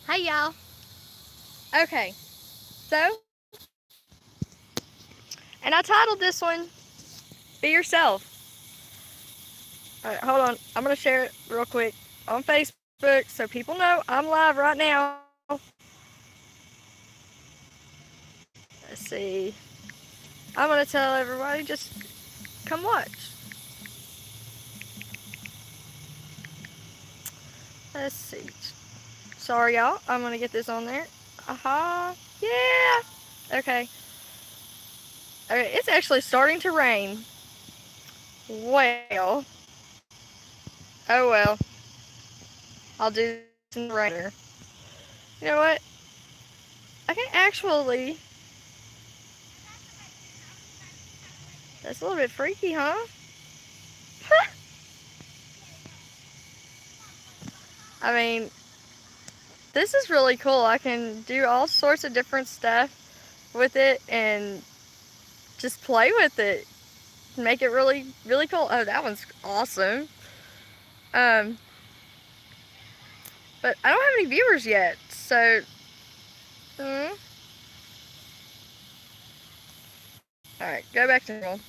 Hey y'all. Okay, so, and I titled this one, Be Yourself. Alright, hold on. I'm going to share it real quick on Facebook so people know I'm live right now. Let's see. I'm going to tell everybody just come watch. Let's see. Sorry, y'all. I'm going to get this on there. Aha. Yeah. Okay. Okay, it's actually starting to rain. Well. Oh well. I'll do this in the rain. You know what? I can actually. That's a little bit freaky, huh? I mean, this is really cool. I can do all sorts of different stuff with it and just play with it. Make it really, really cool. Oh, that one's awesome. Um, but I don't have any viewers yet, so. Mm, all right, go back to normal.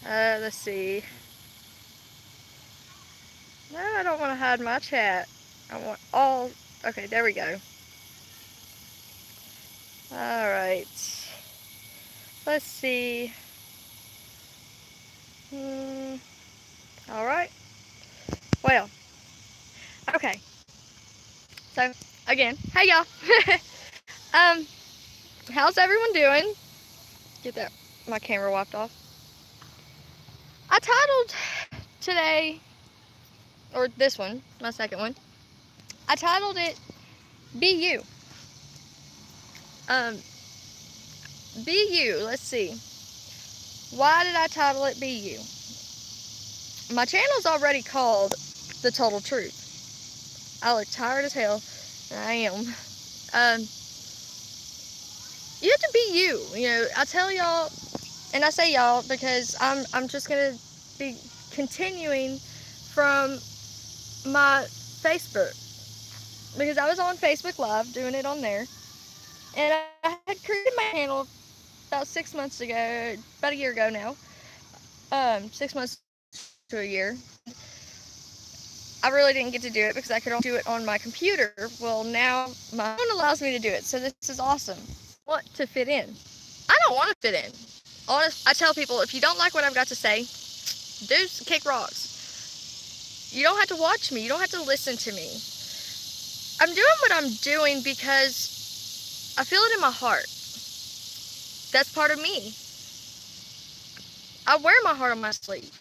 Let's see. No, I don't want to hide my chat. I want all. Okay, there we go. All right. Let's see. Hmm. All right. Well. Okay. So again, hey y'all. um, how's everyone doing? Get that my camera wiped off. I titled today, or this one, my second one. I titled it "Be You." Um, Be You. Let's see. Why did I title it "Be You"? My channel's already called "The Total Truth." I look tired as hell, and I am. Um, you have to be you. You know, I tell y'all, and I say y'all because I'm just gonna be continuing from my Facebook, because I was on Facebook Live doing it on there, and I had created my channel about 6 months ago, about a year ago now, 6 months to a year. I really didn't get to do it because I could only do it on my computer. Well, now my phone allows me to do it, so this is awesome. I want to fit in. I don't want to fit in. Honest, I tell people, if you don't like what I've got to say, do kick rocks. You don't have to watch me. You don't have to listen to me. I'm doing what I'm doing because I feel it in my heart. That's part of me. I wear my heart on my sleeve.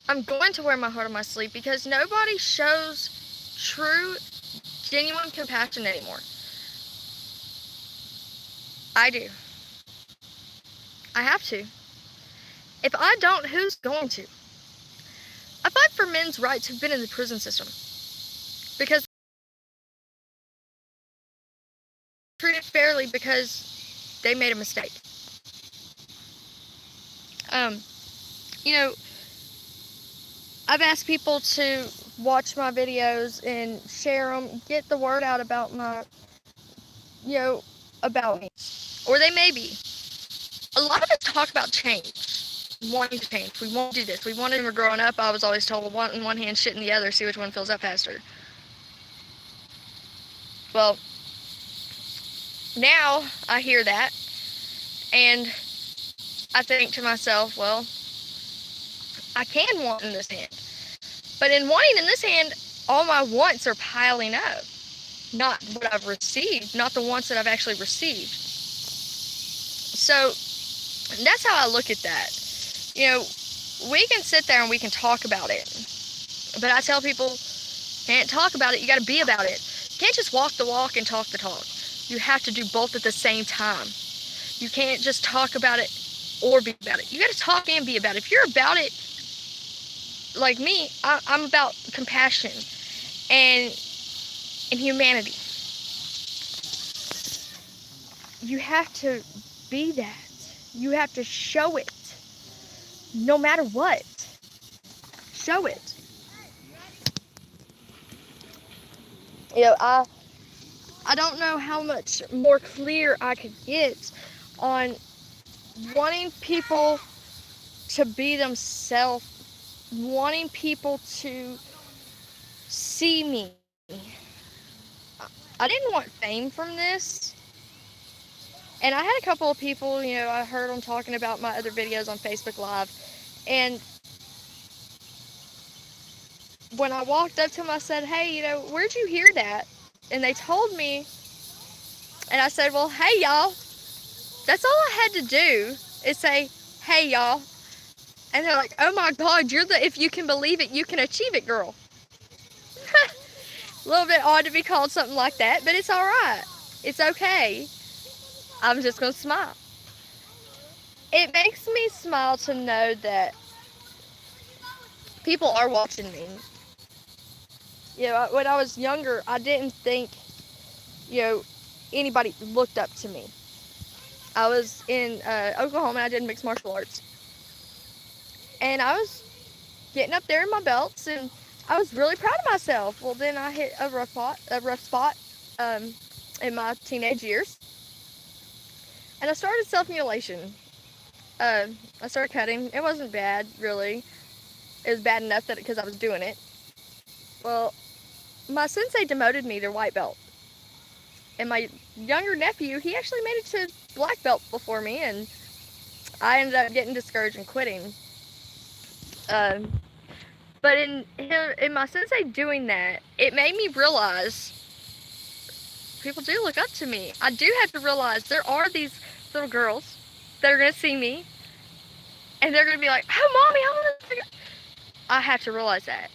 I'm going to wear my heart on my sleeve because nobody shows true, genuine compassion anymore. I do. I have to. If I don't, who's going to? I fight for men's rights who've been in the prison system because they're treated fairly because they made a mistake. Um, you know, I've asked people to watch my videos and share them, get the word out about about me. Or they may be. A lot of us talk about change, wanting to change. We want to do this. We wanted, when we were growing up, I was always told, want in one hand, shit in the other, see which one fills up faster. Well, now I hear that, and I think to myself, well, I can want in this hand. But in wanting in this hand, all my wants are piling up. Not what I've received, not the wants that I've actually received. So that's how I look at that. You know, we can sit there and we can talk about it. But I tell people, can't talk about it, you gotta be about it. You can't just walk the walk and talk the talk. You have to do both at the same time. You can't just talk about it or be about it. You gotta talk and be about it. If you're about it, like me, I'm about compassion and humanity. You have to be that. You have to show it. No matter what. Show it. You know, I I don't know how much more clear I could get on wanting people to be themselves, wanting people to see me. I didn't want fame from this. And I had a couple of people, you know, I heard them talking about my other videos on Facebook Live. And when I walked up to them, I said, hey, you know, where'd you hear that? And they told me, and I said, well, hey, y'all. That's all I had to do is say, hey, y'all. And they're like, oh my God, you're the, if you can believe it, you can achieve it, girl. A little bit odd to be called something like that, but it's all right. It's okay. I'm just going to smile. It makes me smile to know that people are watching me. You know, when I was younger, I didn't think, you know, anybody looked up to me. I was in Oklahoma, and I did mixed martial arts. And I was getting up there in my belts, and I was really proud of myself. Well, then I hit a rough spot in my teenage years. And I started self-mutilation. I started cutting. It wasn't bad, really. It was bad enough that because I was doing it. Well, my sensei demoted me to white belt. And my younger nephew, he actually made it to black belt before me, and I ended up getting discouraged and quitting. But in my sensei doing that, it made me realize people do look up to me. I do have to realize there are these little girls that are going to see me, and they're going to be like, oh, Mommy, I have to realize that.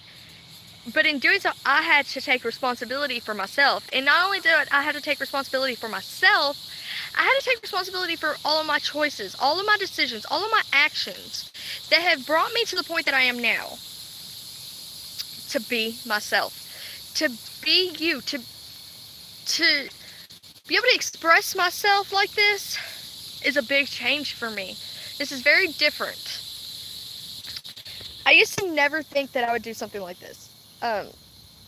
But in doing so, I had to take responsibility for myself. And not only did I have to take responsibility for myself, I had to take responsibility for all of my choices, all of my decisions, all of my actions that have brought me to the point that I am now. To be myself. To be you. To be able to express myself like this is a big change for me. This is very different. I used to never think that I would do something like this.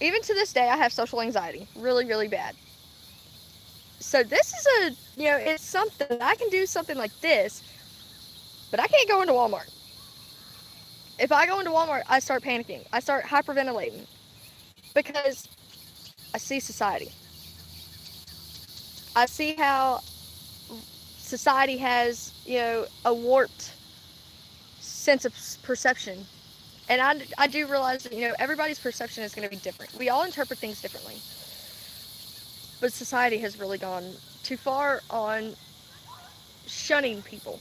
Even to this day, I have social anxiety, really, really bad. So this is it's something, I can do something like this, but I can't go into Walmart. If I go into Walmart, I start panicking. I start hyperventilating because I see society. I see how society has, a warped sense of perception. And I do realize that, everybody's perception is going to be different. We all interpret things differently. But society has really gone too far on shunning people,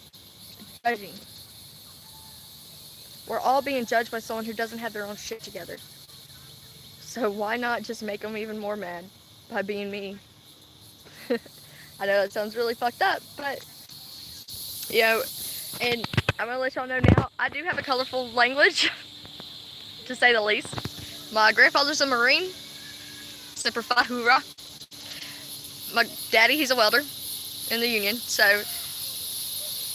judging. We're all being judged by someone who doesn't have their own shit together. So why not just make them even more mad by being me? I know that sounds really fucked up, but, and I'm going to let y'all know now, I do have a colorful language. To say the least. My grandfather's a Marine. Semper Fi Hoorah. My daddy, he's a welder in the Union. So,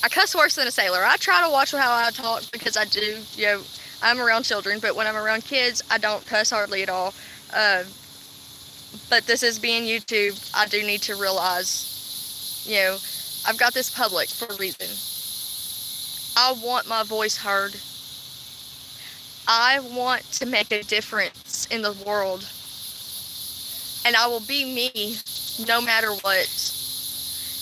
I cuss worse than a sailor. I try to watch how I talk because I do, I'm around children. But when I'm around kids, I don't cuss hardly at all. But this is being YouTube. I do need to realize, I've got this public for a reason. I want my voice heard. I want to make a difference in the world. And I will be me no matter what.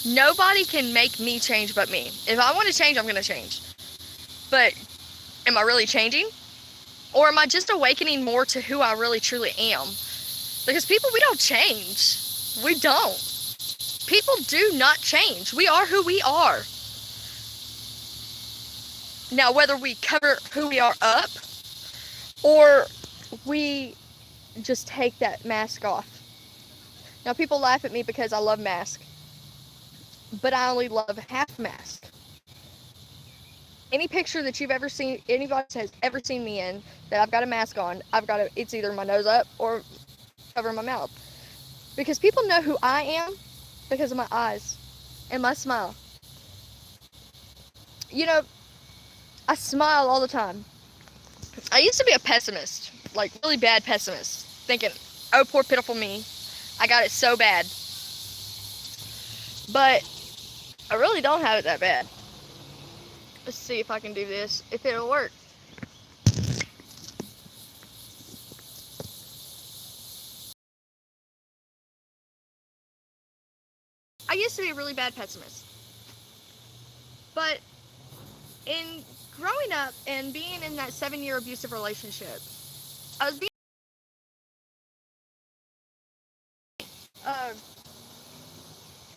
Nobody can make me change but me. If I want to change, I'm going to change. But am I really changing? Or am I just awakening more to who I really truly am? Because people, we don't change. We don't. People do not change. We are who we are. Now, whether we cover who we are up, or we just take that mask off. Now, people laugh at me because I love mask. But I only love half mask. Any picture that you've ever seen, anybody has ever seen me in, that I've got a mask on, it's either my nose up or cover my mouth. Because people know who I am because of my eyes and my smile. I smile all the time. I used to be a pessimist, like really bad pessimist, thinking, oh, poor pitiful me, I got it so bad. But I really don't have it that bad. Let's see if I can do this, if it'll work. I used to be a really bad pessimist. But in growing up and being in that 7-year abusive relationship, I was being uh,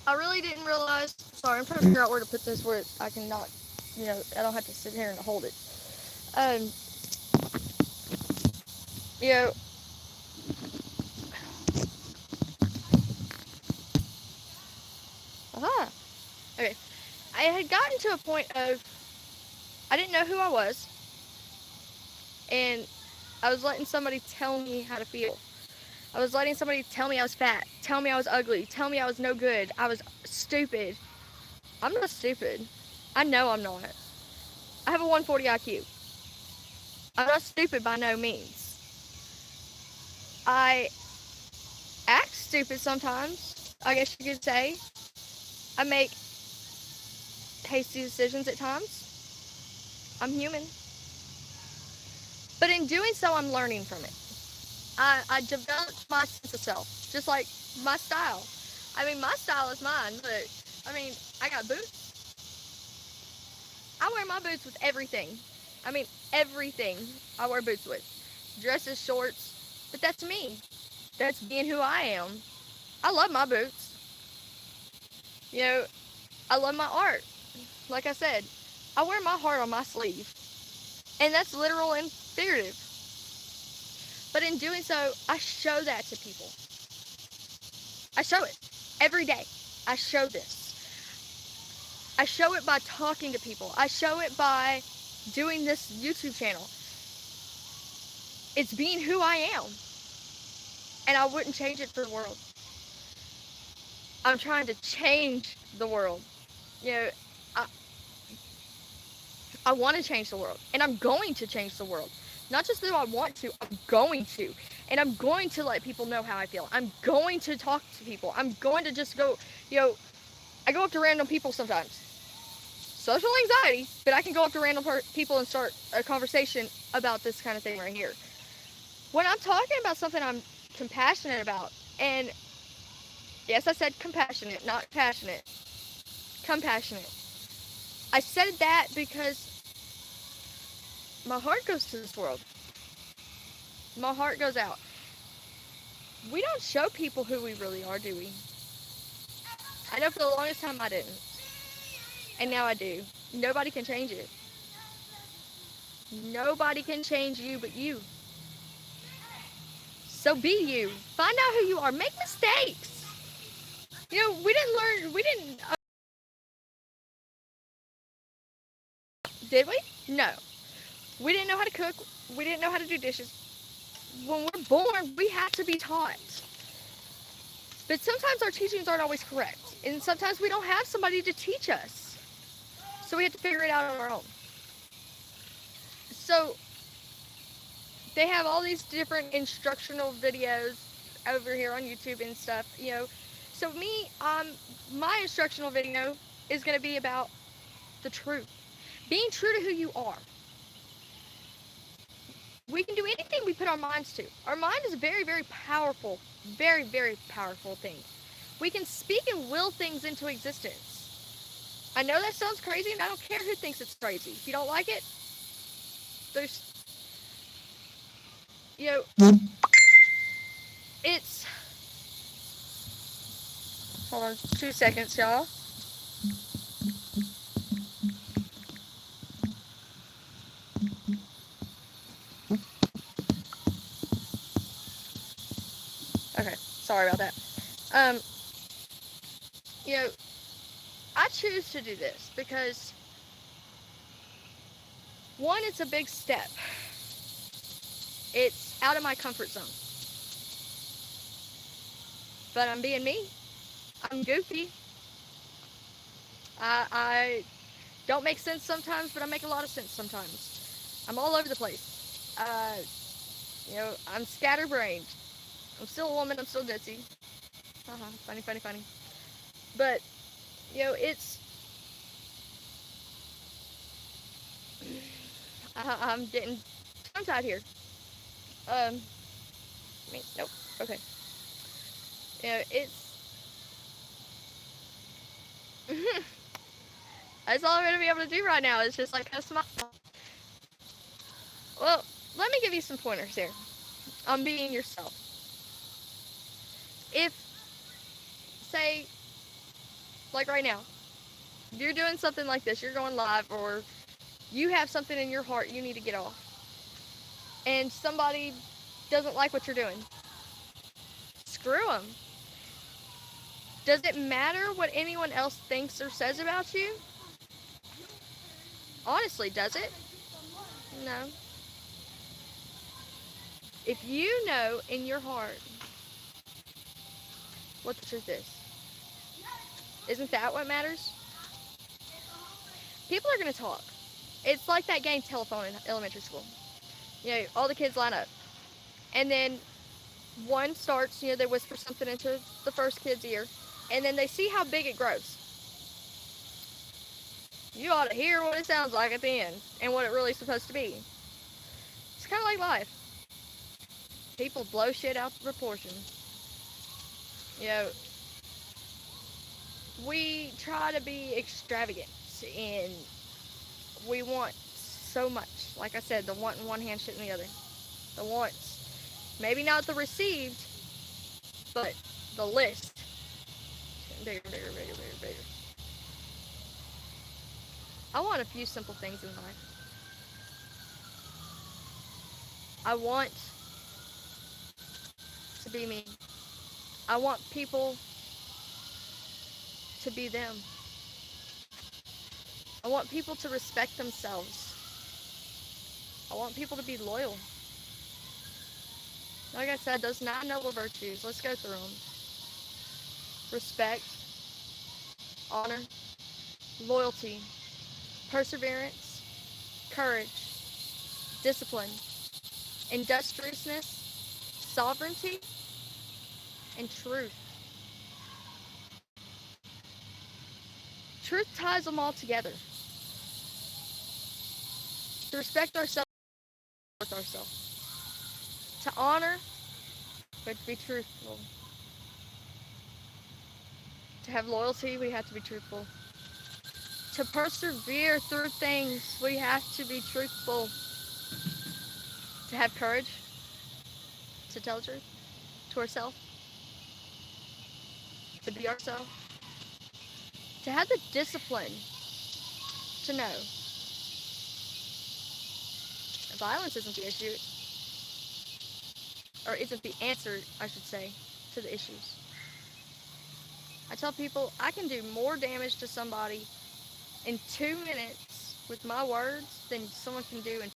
I really didn't realize. Sorry, I'm trying to figure out where to put this where I can not, I don't have to sit here and hold it. Um, you know, aha. Okay, I had gotten to a point of I didn't know who I was, and I was letting somebody tell me how to feel. I was letting somebody tell me I was fat, tell me I was ugly, tell me I was no good, I was stupid. I'm not stupid. I know I'm not. I have a 140 IQ. I'm not stupid by no means. I act stupid sometimes, I guess you could say. I make hasty decisions at times. I'm human. But in doing so, I'm learning from it. I developed my sense of self, just like my style. I mean, my style is mine. Look, I mean, I got boots. I wear my boots with everything. I mean, everything I wear boots with. Dresses, shorts. But that's me. That's being who I am. I love my boots. You know, I love my art. Like I said, I wear my heart on my sleeve. And that's literal and figurative. But in doing so, I show that to people. I show it every day. I show this. I show it by talking to people. I show it by doing this YouTube channel. It's being who I am. And I wouldn't change it for the world. I'm trying to change the world. You know, I, I want to change the world. And I'm going to change the world. Not just that I want to, I'm going to. And I'm going to let people know how I feel. I'm going to talk to people. I'm going to just go, I go up to random people sometimes. Social anxiety, but I can go up to random people and start a conversation about this kind of thing right here. When I'm talking about something I'm compassionate about, and yes, I said compassionate, not passionate, compassionate. I said that because my heart goes to this world. My heart goes out. We don't show people who we really are, do we? I know for the longest time I didn't. And now I do. Nobody can change it. Nobody can change you but you. So be you. Find out who you are. Make mistakes. We didn't learn, did we? No. We didn't know how to cook. We didn't know how to do dishes. When we're born, we have to be taught. But sometimes our teachings aren't always correct. And sometimes we don't have somebody to teach us. So we have to figure it out on our own. So they have all these different instructional videos over here on YouTube and stuff, So my instructional video is going to be about the truth. Being true to who you are. We can do anything we put our minds to. Our mind is a very, very powerful, very, very powerful thing. We can speak and will things into existence. I know that sounds crazy, and I don't care who thinks it's crazy. If you don't like it, there's, it's, hold on 2 seconds, y'all. Okay, sorry about that. Um, you know, I choose to do this because, one, it's a big step. It's out of my comfort zone. But I'm being me. I'm goofy. I don't make sense sometimes, but I make a lot of sense sometimes. I'm all over the place. I'm scatterbrained. I'm still a woman. I'm still ditzy. Funny, funny, funny. But It's I'm getting tongue tied here. Nope. Okay. It's that's all I'm gonna be able to do right now. It's just like a smile. Well, let me give you some pointers here on being yourself. If, say, like right now, you're doing something like this, you're going live, or you have something in your heart you need to get off, and somebody doesn't like what you're doing, screw them. Does it matter what anyone else thinks or says about you? Honestly, does it? No. If you know in your heart what the truth is, isn't that what matters? People are going to talk. It's like that game Telephone in elementary school. All the kids line up. And then one starts, they whisper something into the first kid's ear. And then they see how big it grows. You ought to hear what it sounds like at the end and what it really is supposed to be. It's kind of like life. People blow shit out of proportion. We try to be extravagant and we want so much. Like I said, the want in one hand, shit in the other. The wants. Maybe not the received, but the list. Bigger, bigger, bigger, bigger, bigger. I want a few simple things in life. I want to be me. I want people to be them. I want people to respect themselves. I want people to be loyal. Like I said, those 9 noble virtues, let's go through them. Respect, honor, loyalty, perseverance, courage, discipline, industriousness, sovereignty, and truth. Truth ties them all together. To respect ourselves, with ourselves. To honor, we have to be truthful. To have loyalty, we have to be truthful. To persevere through things, we have to be truthful. To have courage, to tell the truth to ourselves, to be ourselves. To have the discipline to know violence isn't the issue, or isn't the answer, I should say, to the issues. I tell people I can do more damage to somebody in 2 minutes with my words than someone can do in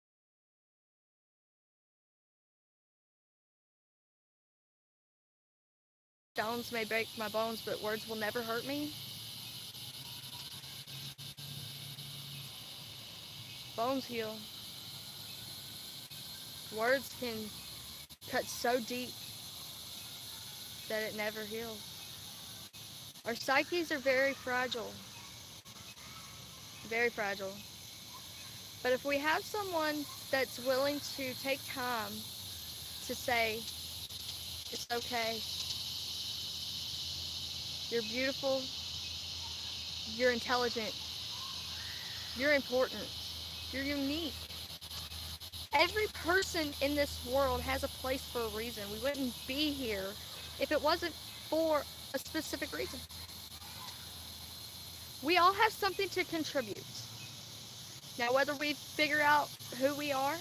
stones may break my bones, but words will never hurt me. Bones heal. Words can cut so deep that it never heals. Our psyches are very fragile. Very fragile. But if we have someone that's willing to take time to say, it's okay, you're beautiful, you're intelligent, you're important, you're unique. Every person in this world has a place for a reason. We wouldn't be here if it wasn't for a specific reason. We all have something to contribute. Now, whether we figure out who we are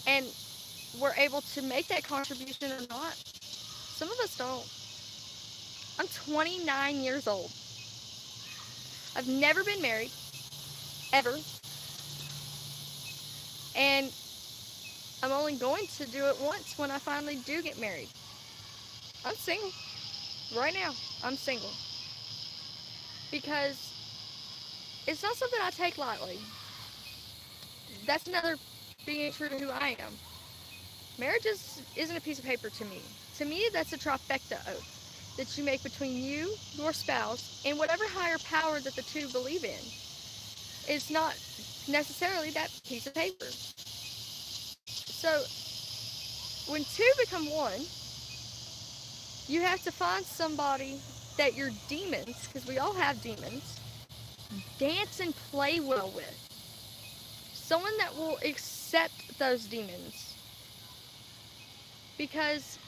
and we're able to make that contribution or not, some of us don't. I'm 29 years old. I've never been married, ever. And I'm only going to do it once when I finally do get married. I'm single. Right now, I'm single. Because it's not something I take lightly. That's another being true to who I am. Marriage isn't a piece of paper to me. To me, that's a trifecta oath. that you make between you, your spouse, and whatever higher power that the two believe in. It's not necessarily that piece of paper. So when two become one, you have to find somebody that your demons, because we all have demons, dance and play well with. Someone that will accept those demons. Because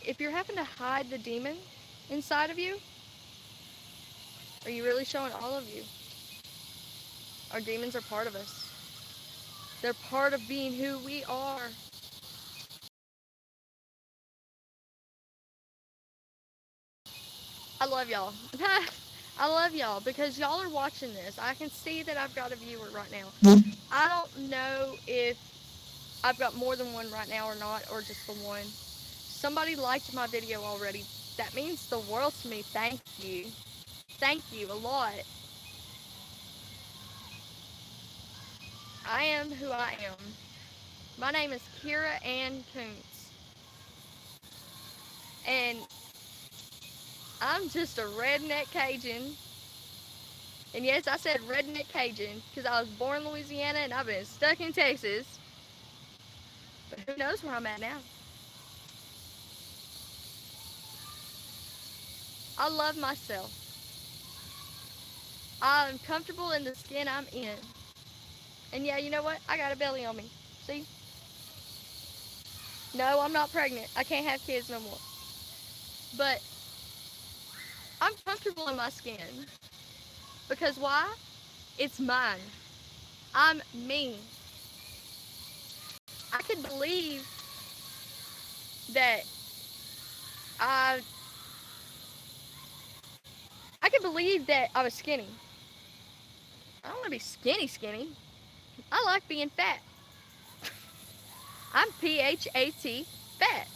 if you're having to hide the demon inside of you, are you really showing all of you? Our demons are part of us. They're part of being who we are. I love y'all. I love y'all because y'all are watching this. I can see that I've got a viewer right now. I don't know if I've got more than one right now or not, or just the one. Somebody liked my video already. That means the world to me. Thank you. Thank you a lot. I am who I am. My name is Kira Ann Koontz. And I'm just a redneck Cajun. And yes, I said redneck Cajun because I was born in Louisiana and I've been stuck in Texas. But who knows where I'm at now? I love myself. I'm comfortable in the skin I'm in. And yeah, you know what? I got a belly on me. See? No, I'm not pregnant. I can't have kids no more. But I'm comfortable in my skin. Because why? It's mine. I'm me. I could believe that I I could believe that I was skinny. I don't want to be skinny. I like being fat. I'm PHAT fat.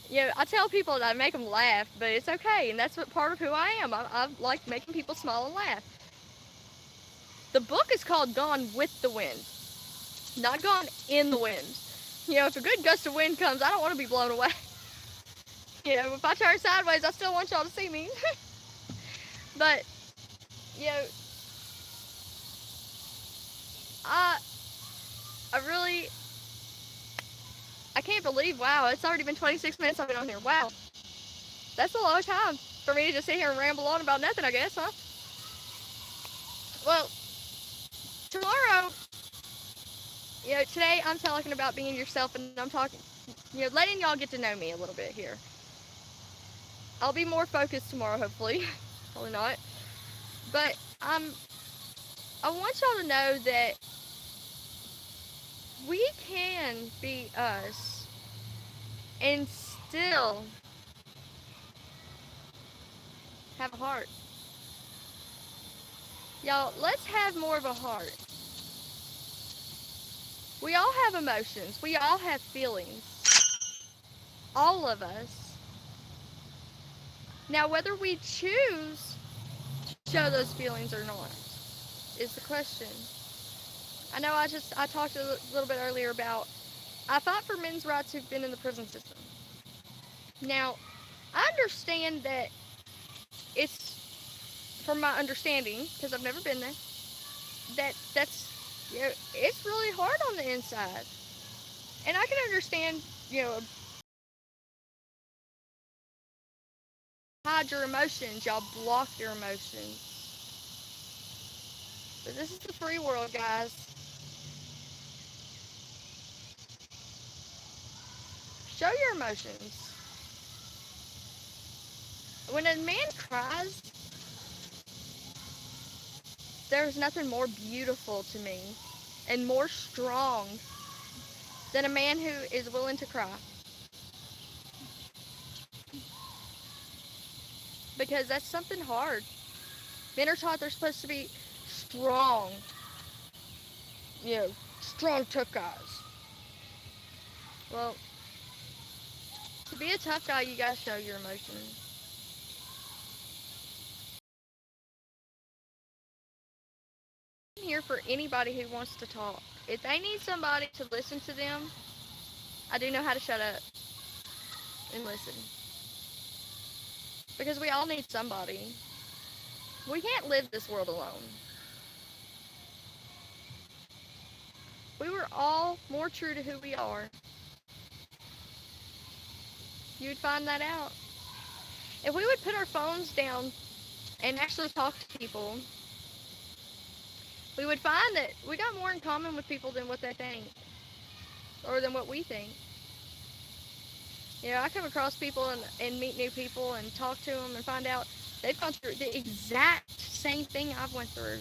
You know, I tell people that I make them laugh, but it's okay, and that's what part of who I am. I like making people smile and laugh. The book is called Gone with the Wind, not Gone in the Wind. You know, if a good gust of wind comes, I don't want to be blown away. You know, if I turn sideways, I still want y'all to see me. But, you know, I, I really, I can't believe, wow, it's already been 26 minutes I've been on here. Wow. That's a long time for me to just sit here and ramble on about nothing, I guess, huh? Well, tomorrow, you know, today I'm talking about being yourself, and I'm talking, you know, letting y'all get to know me a little bit here. I'll be more focused tomorrow, hopefully. Probably not. But I want y'all to know that we can be us and still have a heart. Y'all, let's have more of a heart. We all have emotions. We all have feelings. All of us. Now, whether we choose to show those feelings or not is the question. I know I talked a little bit earlier about I fought for men's rights who've been in the prison system. Now, I understand that it's, from my understanding, because I've never been there, that's, you know, it's really hard on the inside. And I can understand, you know, hide your emotions, y'all block your emotions. But this is the free world, guys. Show your emotions. When a man cries, there's nothing more beautiful to me and more strong than a man who is willing to cry. Because that's something hard. Men are taught they're supposed to be strong. You know, strong, tough guys. Well, to be a tough guy, you gotta show your emotions. I'm here for anybody who wants to talk. If they need somebody to listen to them, I do know how to shut up and listen. Because we all need somebody. We can't live this world alone. We were all more true to who we are, you would find that out. If we would put our phones down and actually talk to people, we would find that we got more in common with people than what they think, or than what we think. You know, I come across people and meet new people and talk to them and find out they've gone through the exact same thing I've went through.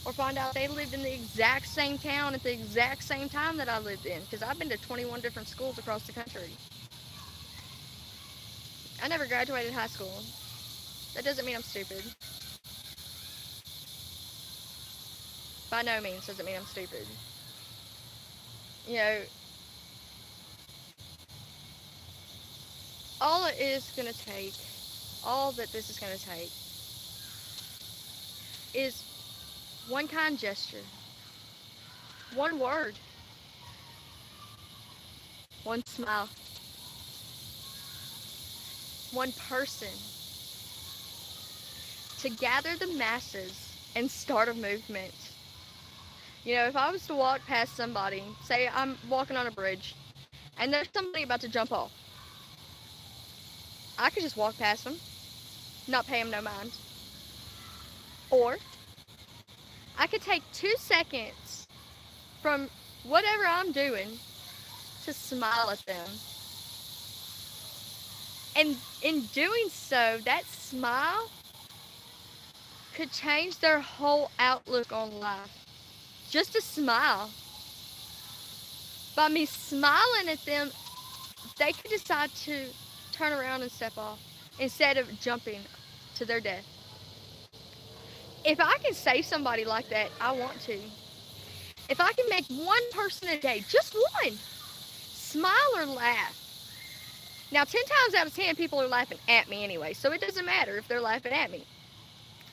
Or find out they lived in the exact same town at the exact same time that I lived in. Because I've been to 21 different schools across the country. I never graduated high school. That doesn't mean I'm stupid. By no means doesn't mean I'm stupid. You know, all it is going to take, all that this is going to take, is one kind gesture, one word, one smile, one person to gather the masses and start a movement. You know, if I was to walk past somebody, say I'm walking on a bridge, and there's somebody about to jump off, I could just walk past them, not pay them no mind. Or I could take 2 seconds from whatever I'm doing to smile at them. And in doing so, that smile could change their whole outlook on life. Just a smile. By me smiling at them, they could decide to turn around and step off instead of jumping to their death. If I can save somebody like that, I want to. If I can make one person a day, just one, smile or laugh. Now, 10 times out of 10, people are laughing at me anyway, so it doesn't matter if they're laughing at me.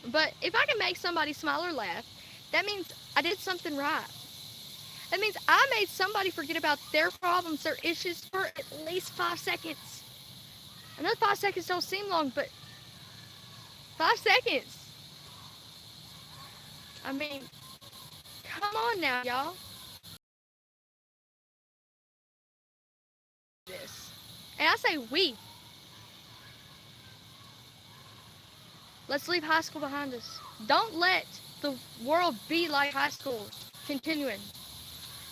But if I can make somebody smile or laugh, that means I did something right. That means I made somebody forget about their problems, their issues for at least 5 seconds. I know 5 seconds don't seem long, but 5 seconds. I mean, come on now, y'all. This. And I say we. Let's leave high school behind us. Don't let the world be like high school. Continuing.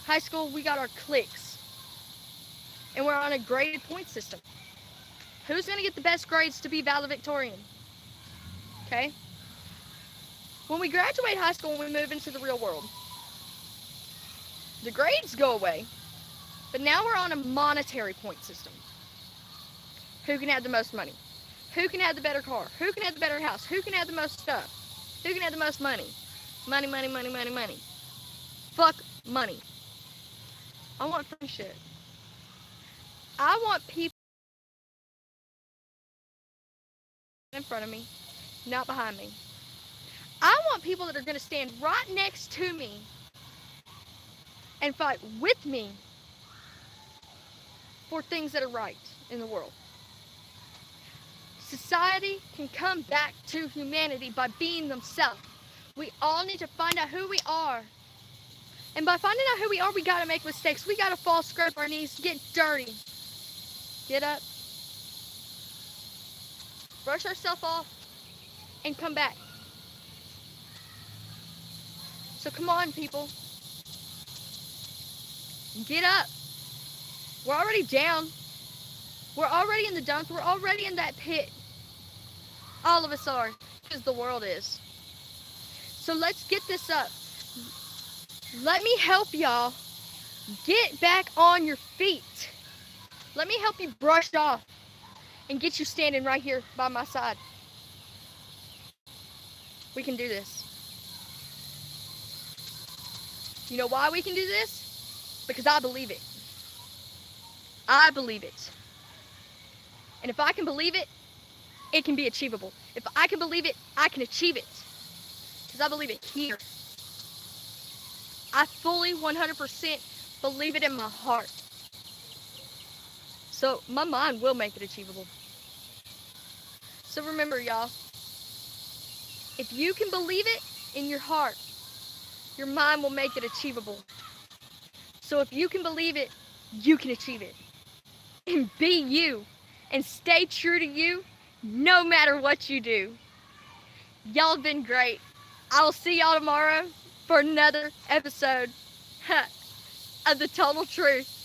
High school, we got our cliques. And we're on a graded point system. Who's going to get the best grades to be valedictorian? Okay? When we graduate high school and we move into the real world, the grades go away, but now we're on a monetary point system. Who can have the most money? Who can have the better car? Who can have the better house? Who can have the most stuff? Who can have the most money? Money, money, money, money, money. Fuck money. I want friendship. I want people in front of me, not behind me. I want people that are going to stand right next to me and fight with me for things that are right in the world. Society can come back to humanity by being themselves. We all need to find out who we are. And by finding out who we are, we gotta make mistakes. We gotta fall, scrape our knees, get dirty. Get up, brush ourselves off, and come back. So come on, people. Get up. We're already down. We're already in the dumps. We're already in that pit. All of us are, because the world is. So let's get this up. Let me help y'all get back on your feet. Let me help you brush off and get you standing right here by my side. We can do this. You know why we can do this? Because I believe it. I believe it. And if I can believe it, it can be achievable. If I can believe it, I can achieve it. Because I believe it here. I fully 100% believe it in my heart. So my mind will make it achievable. So remember, y'all, if you can believe it in your heart, your mind will make it achievable. So if you can believe it, you can achieve it. And be you. And stay true to you no matter what you do. Y'all have been great. I will see y'all tomorrow for another episode of The Total Truth.